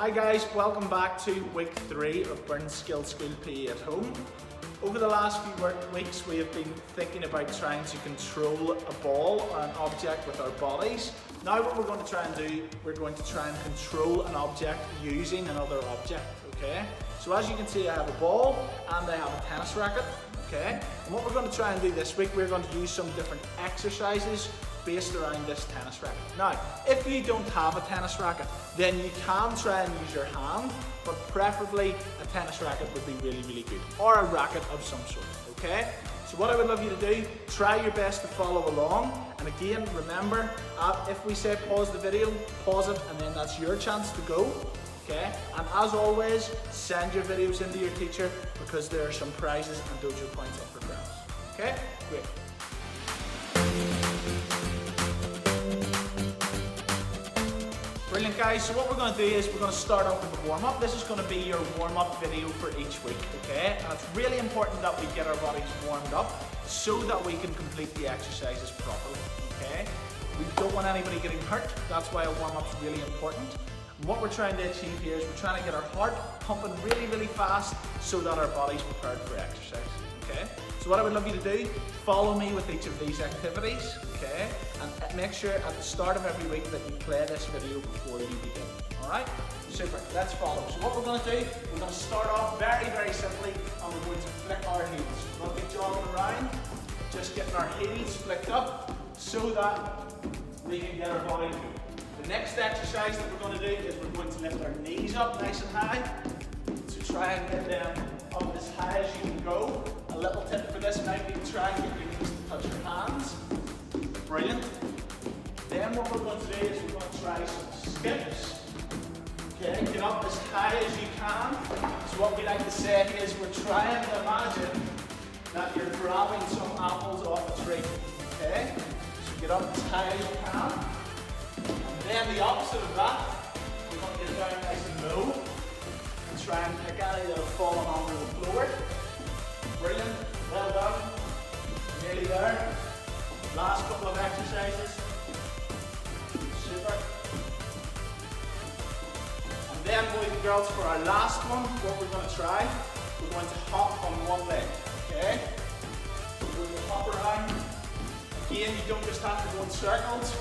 Hi guys, welcome back to week 3 of Burn Skill School PE at Home. Over the last few weeks we have been thinking about trying to control a ball or an object with our bodies. Now what we're going to try and do, we're going to try and control an object using another object, okay? So as you can see, I have a ball and I have a tennis racket, okay? And what we're going to try and do this week, we're going to use some different exercises based around this tennis racket. Now, if you don't have a tennis racket, then you can try and use your hand, but preferably a tennis racket would be really, really good, or a racket of some sort, okay? So what I would love you to do, try your best to follow along, and again, remember, if we say pause the video, pause it, and then that's your chance to go, okay? And as always, send your videos into your teacher because there are some prizes and dojo points up for grabs, okay? Great. Brilliant guys, so what we're going to do is we're going to start off with a warm-up. This is going to be your warm-up video for each week, okay? And it's really important that we get our bodies warmed up so that we can complete the exercises properly, okay? We don't want anybody getting hurt, that's why a warm-up is really important. And what we're trying to achieve here is we're trying to get our heart pumping really, really fast so that our body's prepared for exercise, okay? So what I would love you to do, follow me with each of these activities, okay? And make sure at the start of every week that you play this video before you begin, all right? Super, let's follow. So what we're going to do, we're going to start off very, very simply and we're going to flick our heels. We're going to be jogging around, just getting our heels flicked up so that we can get our body moving. The next exercise that we're going to do is we're going to lift our knees up nice and high. So try and get them up as high as you can go. A little tip for this might be to try and get your knees to touch your hands. Brilliant. Then what we're going to do is we're going to try some skips. Okay, get up as high as you can. So what we like to say is we're trying to imagine that you're grabbing some apples off a tree. Okay, so get up as high as you can. And then the opposite of that, we're going to get down nice and low and try and pick any that have fallen onto the floor. Brilliant, well done. Nearly there. Last couple of exercises. Super. And then, boys and girls, for our last one, what we're going to try, we're going to hop on one leg. Okay? We're going to hop around. Again, you don't just have to go in circles.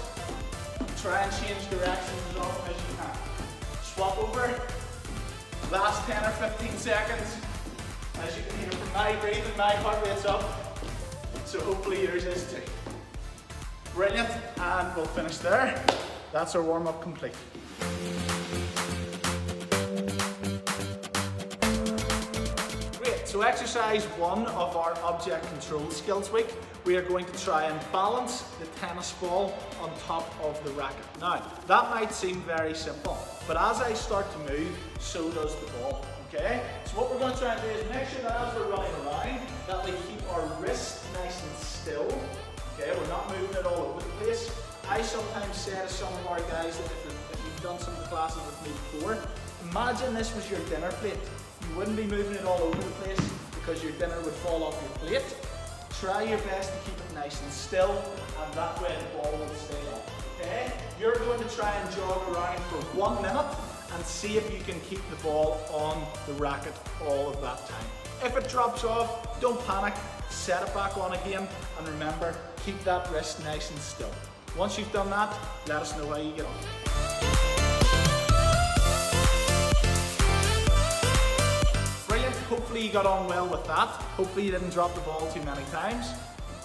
Try and change directions as often as you can. Swap over. Last 10 or 15 seconds. As you can hear from my breathing, my heart rate's up. So hopefully yours is too. Brilliant, and we'll finish there. That's our warm-up complete. Great, so exercise 1 of our object control skills week, we are going to try and balance the tennis ball on top of the racket. Now, that might seem very simple, but as I start to move, so does the ball. Okay, so what we're going to try and do is make sure that as we're running around, that we keep our wrist nice and still. Okay, we're not moving it all over the place. I sometimes say to some of our guys that if you've done some of the classes with me before, imagine this was your dinner plate. You wouldn't be moving it all over the place because your dinner would fall off your plate. Try your best to keep it nice and still, and that way the ball will stay on. Okay, you're going to try and jog around for 1 minute and see if you can keep the ball on the racket all of that time. If it drops off, don't panic, set it back on again, and remember, keep that wrist nice and still. Once you've done that, let us know how you get on. Brilliant, hopefully you got on well with that. Hopefully you didn't drop the ball too many times.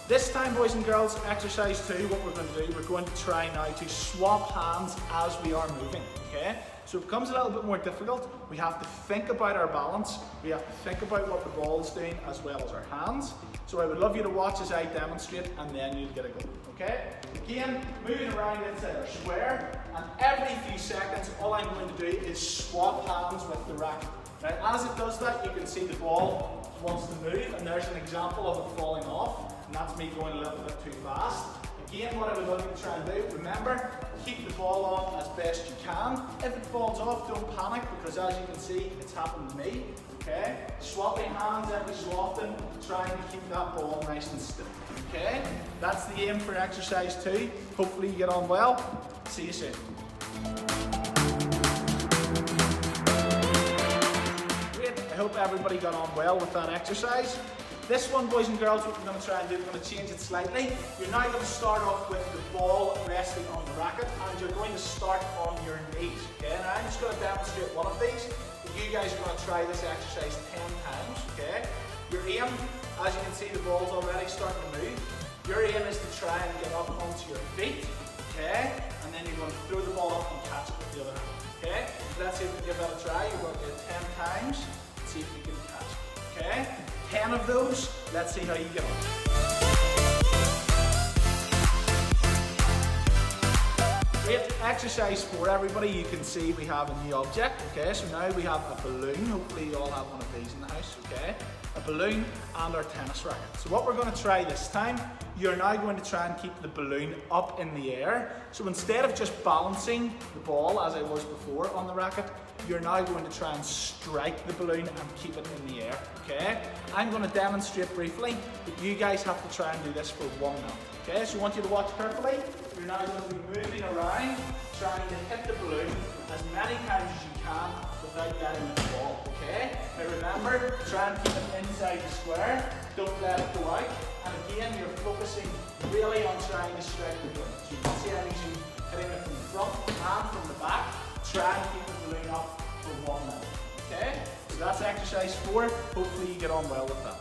This time, boys and girls, exercise 2, what we're going to do, we're going to try now to swap hands as we are moving, okay? So it becomes a little bit more difficult. We have to think about our balance. We have to think about what the ball is doing as well as our hands. So I would love you to watch as I demonstrate and then you'll get a go, okay? Again, moving around inside our square, and every few seconds, all I'm going to do is swap hands with the racket. Now, as it does that, you can see the ball wants to move, and there's an example of it falling off. And that's me going a little bit too fast. Again, what I would love you to try and do, remember, keep the ball on as best you can. If it falls off, don't panic, because as you can see, it's happened to me, okay? Swapping hands every so often, trying to keep that ball nice and still, okay? That's the aim for exercise 2. Hopefully you get on well. See you soon. hope everybody got on well with that exercise. This one, boys and girls, what we're going to try and do, we're going to change it slightly. You're now going to start off with the ball resting on the racket, and you're going to start on your knees. Okay, now I'm just going to demonstrate one of these, but you guys are going to try this exercise 10 times. Okay, your aim, as you can see, the ball's already starting to move. Your aim is to try and get up onto your feet. Okay, and then you're going to throw the ball up and catch it with the other hand. Okay, so let's see if we can give that a try. You're going to do it 10 times. Let's see if we can catch it. Okay. 10 of those, let's see how you get on. Great, exercise 4 everybody, you can see we have a new object, okay, so now we have a balloon, hopefully you all have one of these in the house, okay, a balloon and our tennis racket. So what we're going to try this time, you're now going to try and keep the balloon up in the air, so instead of just balancing the ball as I was before on the racket, you're now going to try and strike the balloon and keep it in the air, okay? I'm going to demonstrate briefly, but you guys have to try and do this for 1 minute, okay? So I want you to watch carefully. You're now going to be moving around, trying to hit the balloon as many times as you can without letting it fall, okay? Now remember, try and keep it inside the square, don't let it go out, and again, you're focusing really on trying to strike the balloon. So you can see I'm using hitting it from the front and from the back. Try and keep the balloon up for 1 minute, okay? So that's exercise 4. Hopefully you get on well with that.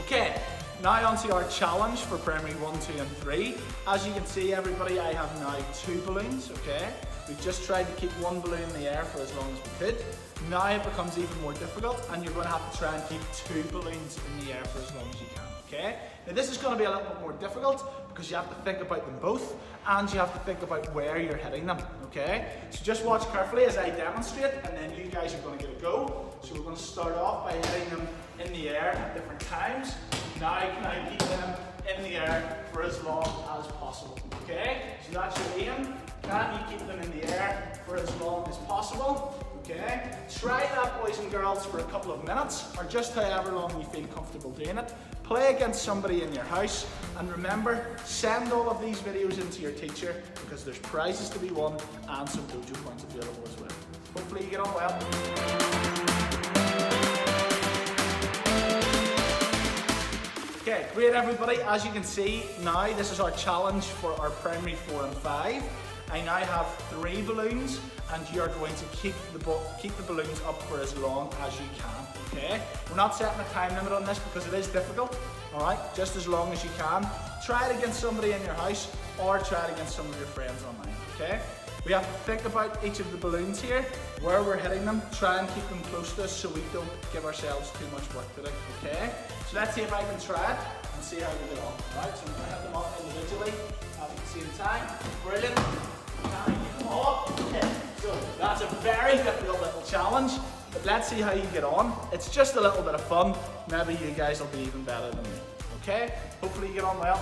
Okay, now on to our challenge for primary 1, 2 and 3. As you can see everybody, I have now 2 balloons, okay? We've just tried to keep 1 balloon in the air for as long as we could. Now it becomes even more difficult and you're going to have to try and keep 2 balloons in the air for as long as you can, okay? Now this is going to be a little bit more difficult because you have to think about them both and you have to think about where you're hitting them, okay? So just watch carefully as I demonstrate and then you guys are going to get a go. So we're going to start off by hitting them in the air at different times. Now can I keep them in the air for as long as possible, okay? So that's your aim. Can you keep them in the air for as long as possible? Okay, try that boys and girls for a couple of minutes or just however long you feel comfortable doing it. Play against somebody in your house and remember, send all of these videos into your teacher because there's prizes to be won and some dojo points available as well. Hopefully you get on well. Okay, great everybody. As you can see now, this is our challenge for our primary 4 and 5. I now have 3 balloons and you are going to keep the balloons up for as long as you can, okay? We're not setting a time limit on this because it is difficult, all right? Just as long as you can. Try it against somebody in your house or try it against some of your friends online, okay? We have to think about each of the balloons here, where we're hitting them, try and keep them close to us so we don't give ourselves too much work to do, okay? So let's see if I can try it and see how we get on, all right? So I'm going to hit them up individually at the same time. Brilliant. So that's a very difficult little challenge, but let's see how you get on. It's just a little bit of fun. Maybe you guys will be even better than me. Okay? Hopefully you get on well.